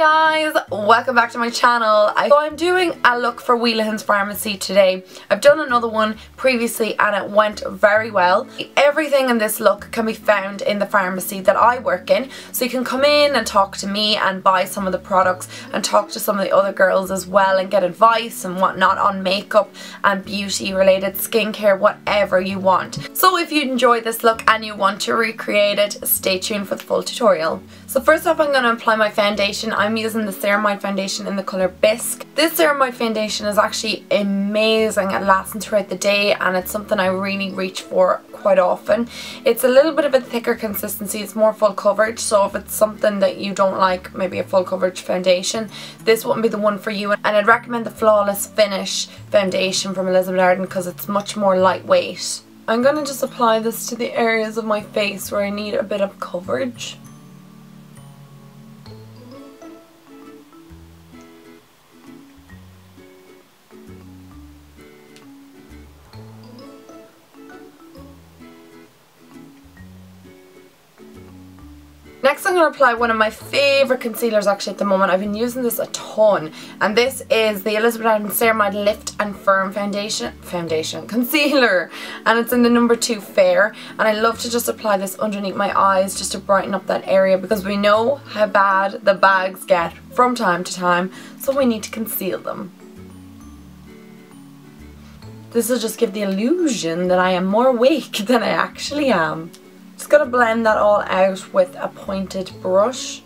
Hi guys, welcome back to my channel. So I'm doing a look for Whelehans Pharmacy today. I've done another one previously and it went very well. Everything in this look can be found in the pharmacy that I work in, so you can come in and talk to me and buy some of the products and talk to some of the other girls as well and get advice and whatnot on makeup and beauty related skincare, whatever you want. So if you enjoyed this look and you want to recreate it, stay tuned for the full tutorial. So first off, I'm going to apply my foundation. I'm using the Ceramide foundation in the colour Bisque. This Ceramide foundation is actually amazing at lasting throughout the day, and it's something I really reach for quite often. It's a little bit of a thicker consistency, it's more full coverage, so if it's something that you don't like, maybe a full coverage foundation, this wouldn't be the one for you. And I'd recommend the Flawless Finish foundation from Elizabeth Arden because it's much more lightweight. I'm going to just apply this to the areas of my face where I need a bit of coverage. Next I'm going to apply one of my favourite concealers actually at the moment. I've been using this a ton, and this is the Elizabeth Arden Ceramide Lift and Firm Concealer, and it's in the number 2 Fair, and I love to just apply this underneath my eyes just to brighten up that area because we know how bad the bags get from time to time, so we need to conceal them. This will just give the illusion that I am more awake than I actually am. Just going to blend that all out with a pointed brush.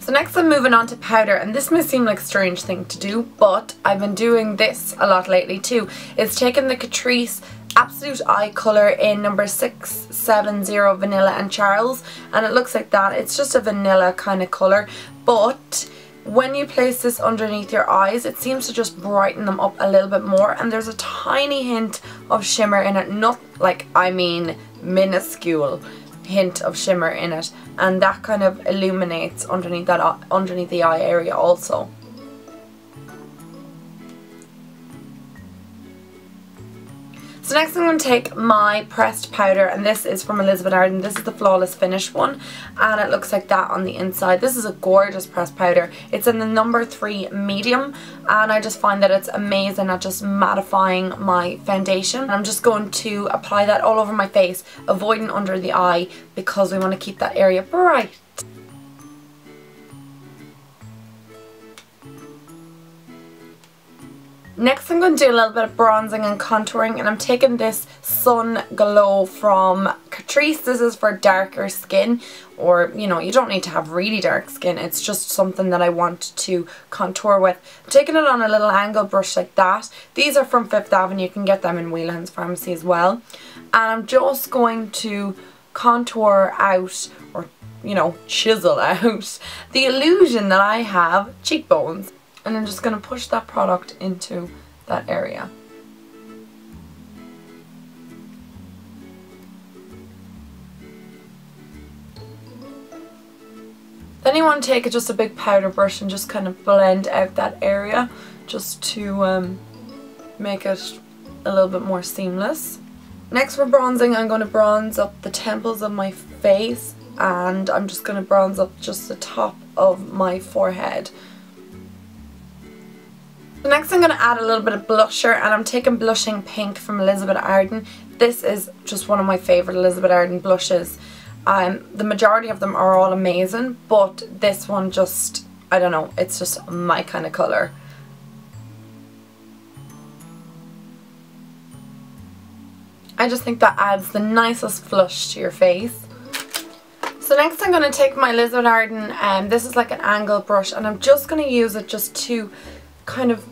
So next I'm moving on to powder, and this may seem like a strange thing to do, but I've been doing this a lot lately too. It's taking the Catrice Absolute eye colour in number 670 Vanilla and Charles, and it looks like that. It's just a vanilla kind of colour, but when you place this underneath your eyes, it seems to just brighten them up a little bit more, and there's a tiny hint of shimmer in it, not like, I mean minuscule hint of shimmer in it, and that kind of illuminates underneath the eye area also. So next I'm going to take my pressed powder, and this is from Elizabeth Arden. This is the Flawless Finish one, and it looks like that on the inside. This is a gorgeous pressed powder. It's in the number 3 medium, and I just find that it's amazing at just mattifying my foundation. And I'm just going to apply that all over my face, avoiding under the eye because we want to keep that area bright. Next I'm going to do a little bit of bronzing and contouring, and I'm taking this Sun Glow from Catrice. This is for darker skin, or you know, you don't need to have really dark skin, it's just something that I want to contour with. I'm taking it on a little angle brush like that. These are from 5th Avenue, you can get them in Whelehans Pharmacy as well. And I'm just going to contour out, or you know, chisel out the illusion that I have cheekbones. And I'm just going to push that product into that area. Then you want to take just a big powder brush and just kind of blend out that area just to make it a little bit more seamless. Next for bronzing, I'm going to bronze up the temples of my face, and I'm just going to bronze up just the top of my forehead. So next I'm going to add a little bit of blusher, and I'm taking Blushing Pink from Elizabeth Arden. This is just one of my favourite Elizabeth Arden blushes. The majority of them are all amazing, but this one just, I don't know, it's just my kind of colour. I just think that adds the nicest flush to your face. So next I'm going to take my Elizabeth Arden, and this is like an angle brush, and I'm just going to use it just to kind of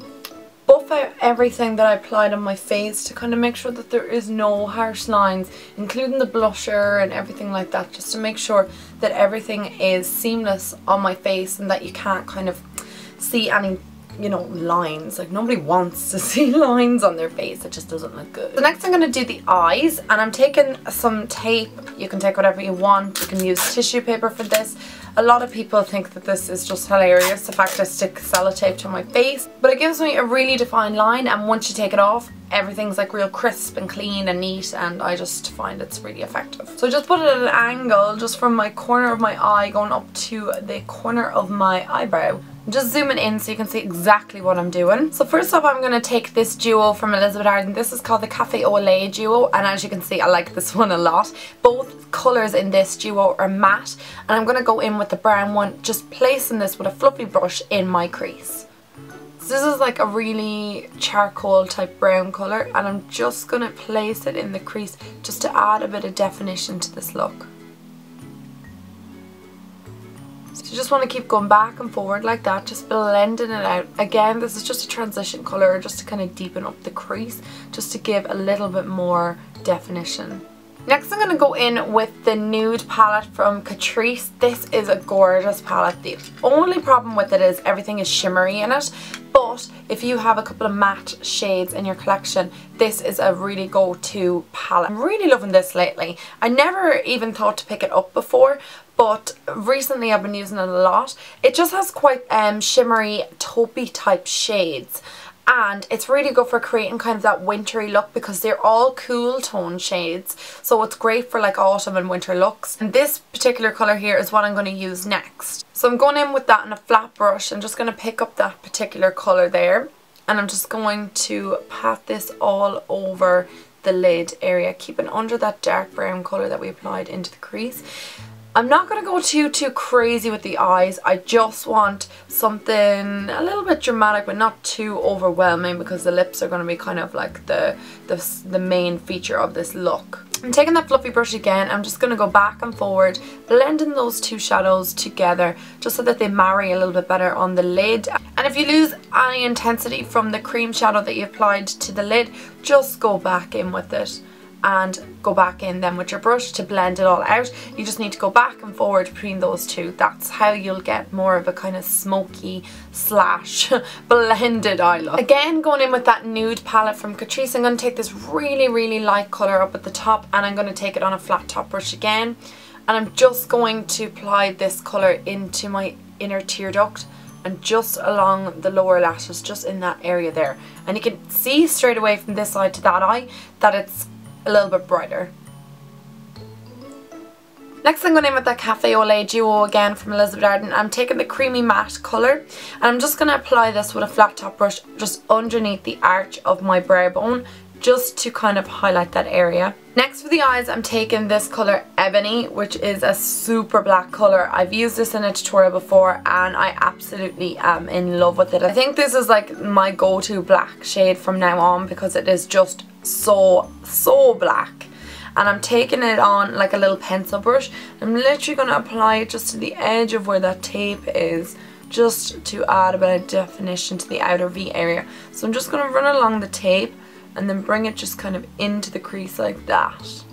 buff out everything that I applied on my face to kind of make sure that there is no harsh lines, including the blusher and everything like that, just to make sure that everything is seamless on my face and that you can't kind of see any, you know, lines. Like, nobody wants to see lines on their face, it just doesn't look good. So next I'm going to do the eyes, and I'm taking some tape. You can take whatever you want, you can use tissue paper for this. A lot of people think that this is just hilarious, the fact I stick sellotape to my face, but it gives me a really defined line, and once you take it off, everything's like real crisp and clean and neat, and I just find it's really effective. So I just put it at an angle just from my corner of my eye going up to the corner of my eyebrow. I'm just zooming in so you can see exactly what I'm doing. So first off, I'm going to take this duo from Elizabeth Arden. This is called the Cafe au Lait duo, and as you can see I like this one a lot. Both colours in this duo are matte, and I'm going to go in with the brown one, just placing this with a fluffy brush in my crease. So this is like a really charcoal type brown colour, and I'm just going to place it in the crease just to add a bit of definition to this look. So you just want to keep going back and forward like that, just blending it out. Again, this is just a transition colour, just to kind of deepen up the crease, just to give a little bit more definition. Next I'm going to go in with the nude palette from Catrice. This is a gorgeous palette. The only problem with it is everything is shimmery in it, but if you have a couple of matte shades in your collection, this is a really go-to palette. I'm really loving this lately. I never even thought to pick it up before, but recently I've been using it a lot. It just has quite shimmery taupey type shades, and it's really good for creating kind of that wintry look because they're all cool tone shades, so it's great for like autumn and winter looks. And this particular colour here is what I'm going to use next. So I'm going in with that in a flat brush. I'm just going to pick up that particular colour there, and I'm just going to pat this all over the lid area, keeping under that dark brown colour that we applied into the crease. I'm not going to go too crazy with the eyes. I just want something a little bit dramatic but not too overwhelming, because the lips are going to be kind of like the main feature of this look. I'm taking that fluffy brush again. I'm just going to go back and forward, blending those two shadows together just so that they marry a little bit better on the lid. And if you lose any intensity from the cream shadow that you applied to the lid, just go back in with it and go back in then with your brush to blend it all out. You just need to go back and forward between those two. That's how you'll get more of a kind of smoky slash blended eye look. Again, going in with that nude palette from Catrice, I'm going to take this really light colour up at the top, and I'm going to take it on a flat top brush again, and I'm just going to apply this colour into my inner tear duct and just along the lower lashes, just in that area there. And you can see straight away from this eye to that eye that it's a little bit brighter. Next I'm going in with that Cafe au Lait duo again from Elizabeth Arden. I'm taking the creamy matte colour, and I'm just going to apply this with a flat top brush just underneath the arch of my brow bone, just to kind of highlight that area. Next for the eyes, I'm taking this colour Ebony, which is a super black colour. I've used this in a tutorial before and I absolutely am in love with it. I think this is like my go-to black shade from now on, because it is just so black. And I'm taking it on like a little pencil brush. I'm literally going to apply it just to the edge of where that tape is, just to add a bit of definition to the outer V area. So I'm just going to run along the tape and then bring it just kind of into the crease like that.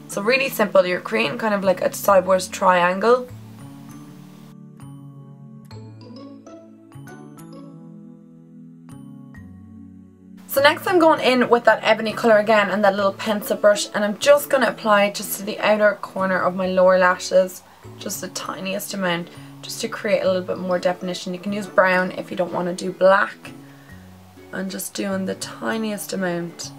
So really simple. You're creating kind of like a sideways triangle. So next I'm going in with that Ebony colour again and that little pencil brush, and I'm just going to apply it just to the outer corner of my lower lashes, just the tiniest amount, just to create a little bit more definition. You can use brown if you don't want to do black, and just doing the tiniest amount.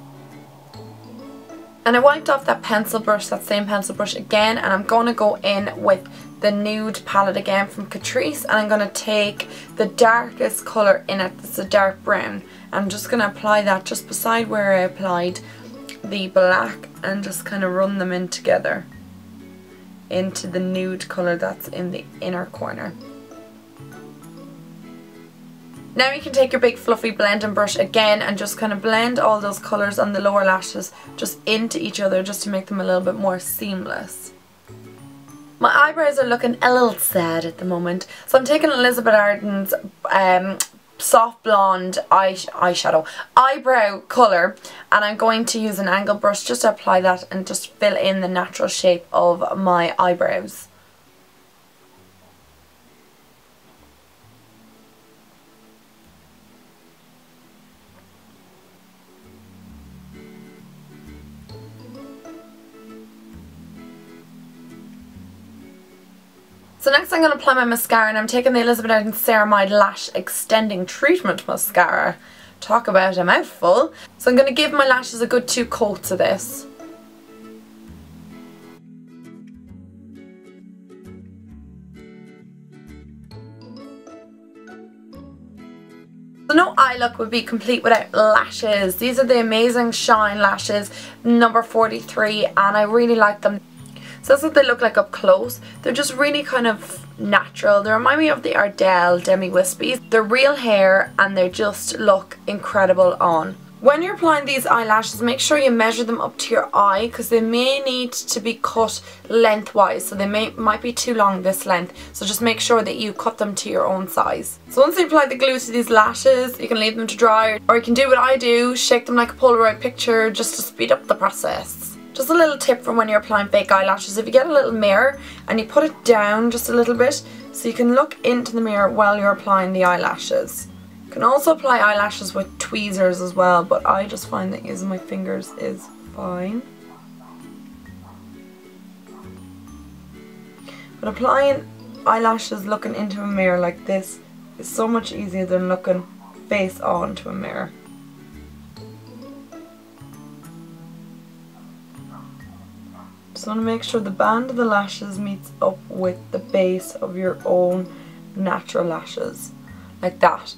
And I wiped off that pencil brush, that same pencil brush again, and I'm going to go in with the nude palette again from Catrice, and I'm going to take the darkest colour in it. It's a dark brown. I'm just going to apply that just beside where I applied the black, and just kind of run them in together into the nude colour that's in the inner corner. Now you can take your big fluffy blending brush again and just kind of blend all those colours on the lower lashes just into each other, just to make them a little bit more seamless. My eyebrows are looking a little sad at the moment, so I'm taking Elizabeth Arden's soft blonde eyeshadow eyebrow colour, and I'm going to use an angle brush just to apply that and just fill in the natural shape of my eyebrows. So next I'm going to apply my mascara, and I'm taking the Elizabeth Arden Ceramide Lash Extending Treatment Mascara. Talk about a mouthful. So I'm going to give my lashes a good 2 coats of this. So no eye look would be complete without lashes. These are the Amazing Shine lashes, number 43, and I really like them. So that's what they look like up close. They're just really kind of natural. They remind me of the Arden Demi Wispies. They're real hair and they just look incredible on. When you're applying these eyelashes, make sure you measure them up to your eye, because they may need to be cut lengthwise, so they might be too long this length, so just make sure that you cut them to your own size. So once you apply the glue to these lashes, you can leave them to dry, or you can do what I do, shake them like a Polaroid picture just to speed up the process. Just a little tip from when you're applying fake eyelashes: if you get a little mirror and you put it down just a little bit so you can look into the mirror while you're applying the eyelashes. You can also apply eyelashes with tweezers as well, but I just find that using my fingers is fine. But applying eyelashes looking into a mirror like this is so much easier than looking face on to a mirror. Just want to make sure the band of the lashes meets up with the base of your own natural lashes, like that.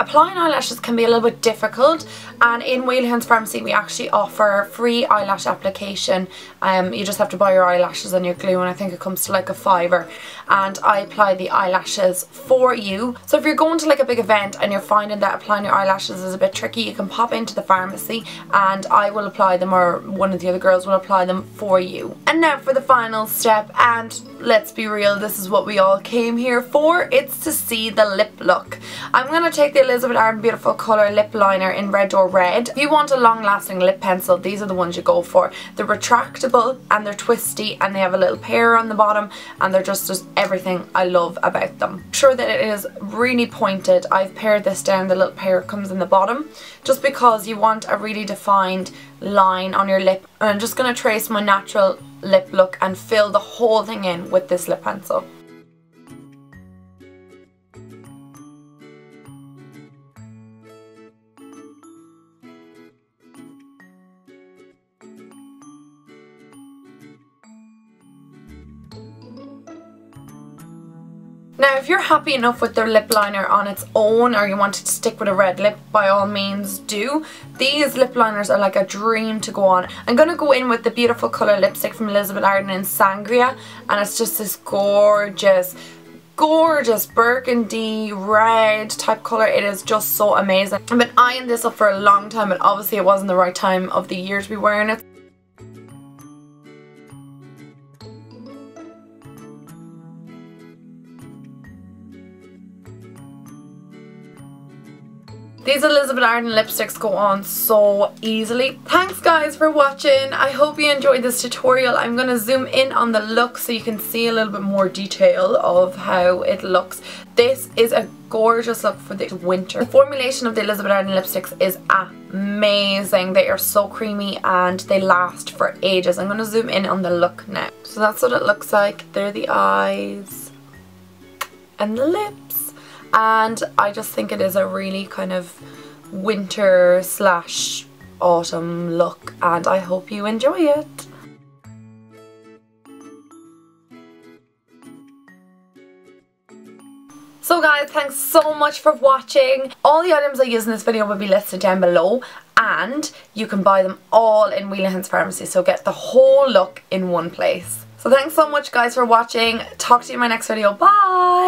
Applying eyelashes can be a little bit difficult, and in Whelehans Pharmacy we actually offer free eyelash application. You just have to buy your eyelashes and your glue, and I think it comes to like a £5, and I apply the eyelashes for you. So if you're going to like a big event and you're finding that applying your eyelashes is a bit tricky, you can pop into the pharmacy and I will apply them, or one of the other girls will apply them for you. And now for the final step, and let's be real, this is what we all came here for. It's to see the lip look. I'm going to take the Elizabeth Arden Beautiful Colour Lip Liner in Red Door Red. If you want a long lasting lip pencil, these are the ones you go for. They're retractable and they're twisty and they have a little pear on the bottom, and they're just everything I love about them. Make sure that it is really pointed. I've pared this down, the little pear comes in the bottom, just because you want a really defined line on your lip. And I'm just going to trace my natural lip look and fill the whole thing in with this lip pencil. Now if you're happy enough with their lip liner on its own, or you wanted to stick with a red lip, by all means do. These lip liners are like a dream to go on. I'm going to go in with the Beautiful Colour lipstick from Elizabeth Arden in Sangria, and it's just this gorgeous burgundy red type colour. It is just so amazing. I've been eyeing this up for a long time, but obviously it wasn't the right time of the year to be wearing it. These Elizabeth Arden lipsticks go on so easily. Thanks guys for watching. I hope you enjoyed this tutorial. I'm going to zoom in on the look so you can see a little bit more detail of how it looks. This is a gorgeous look for the winter. The formulation of the Elizabeth Arden lipsticks is amazing. They are so creamy and they last for ages. I'm going to zoom in on the look now. So that's what it looks like. There are the eyes and the lips. And I just think it is a really kind of winter slash autumn look, and I hope you enjoy it. So guys, thanks so much for watching. All the items I use in this video will be listed down below, and you can buy them all in Whelehans Pharmacy, so get the whole look in one place. So thanks so much guys for watching. Talk to you in my next video. Bye!